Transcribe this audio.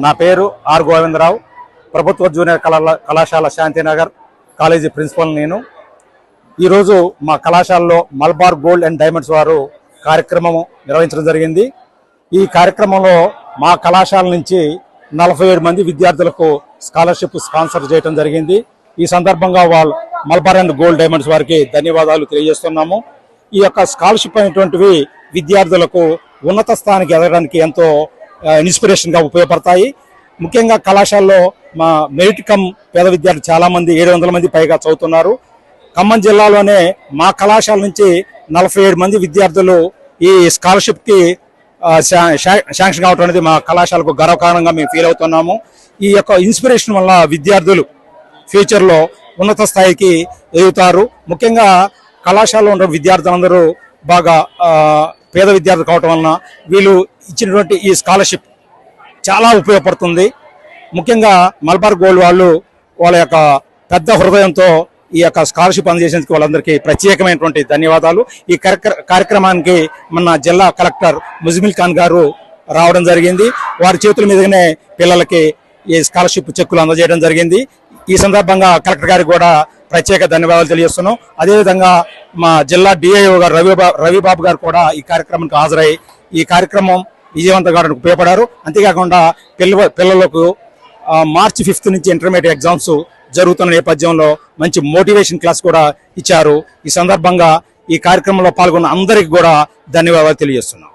నా పేరు ఆర్ గోవిందరావు, ప్రభుత్వ జూనియర్ కళాశాల శాంతినగర్ కాలేజీ ప్రిన్సిపల్. నేను ఈరోజు మా కళాశాలలో మలబార్ గోల్డ్ అండ్ డైమండ్స్ వారు కార్యక్రమం నిర్వహించడం జరిగింది. ఈ కార్యక్రమంలో మా కళాశాల నుంచి 47 మంది విద్యార్థులకు స్కాలర్షిప్ స్పాన్సర్ చేయడం జరిగింది. ఈ సందర్భంగా వాళ్ళు మలబార్ అండ్ గోల్డ్ డైమండ్స్ వారికి ధన్యవాదాలు తెలియజేస్తున్నాము. ఈ యొక్క స్కాలర్షిప్ అనేటువంటివి విద్యార్థులకు ఉన్నత స్థానానికి ఎదగడానికి ఎంతో ఇన్స్పిరేషన్గా ఉపయోగపడతాయి. ముఖ్యంగా కళాశాలలో మా మెరిట్ కమ్ పేద విద్యార్థులు చాలామంది 700 మంది పైగా చదువుతున్నారు. ఖమ్మం జిల్లాలోనే మా కళాశాల నుంచి 47 మంది విద్యార్థులు ఈ స్కాలర్షిప్కి శాంక్షన్ కావటం అనేది మా కళాశాలకు గర్వకారణంగా మేము ఫీల్ అవుతున్నాము. ఈ యొక్క ఇన్స్పిరేషన్ వల్ల విద్యార్థులు ఫ్యూచర్లో ఉన్నత స్థాయికి ఎదుగుతారు. ముఖ్యంగా కళాశాలలో ఉన్న విద్యార్థులందరూ బాగా పేద విద్యార్థులు కావటం వలన వీళ్ళు ఇచ్చినటువంటి ఈ స్కాలర్షిప్ చాలా ఉపయోగపడుతుంది. ముఖ్యంగా మలబార్ గోల్డ్ వాళ్ళు వాళ్ళ యొక్క పెద్ద హృదయంతో ఈ యొక్క స్కాలర్షిప్ అందజేసేందుకు వాళ్ళందరికీ ప్రత్యేకమైనటువంటి ధన్యవాదాలు. ఈ కార్యక్రమానికి మన జిల్లా కలెక్టర్ ముజ్మిల్ ఖాన్ గారు రావడం జరిగింది. వారి చేతుల మీదనే పిల్లలకి ఈ స్కాలర్షిప్ చెక్కులు అందజేయడం జరిగింది. ఈ సందర్భంగా కలెక్టర్ గారికి కూడా ప్రత్యేక ధన్యవాదాలు తెలియజేస్తున్నాం. అదేవిధంగా మా జిల్లా డిఐఓ గారు రవిబాబు గారు కూడా ఈ కార్యక్రమానికి హాజరై ఈ కార్యక్రమం విజయవంతంగా ఉపయోగపడారు. అంతేకాకుండా పిల్లలకు మార్చి 5 నుంచి ఇంటర్మీడియట్ ఎగ్జామ్స్ జరుగుతున్న నేపథ్యంలో మంచి మోటివేషన్ క్లాస్ కూడా ఇచ్చారు. ఈ సందర్భంగా ఈ కార్యక్రమంలో పాల్గొన్న అందరికీ కూడా ధన్యవాదాలు తెలియజేస్తున్నాం.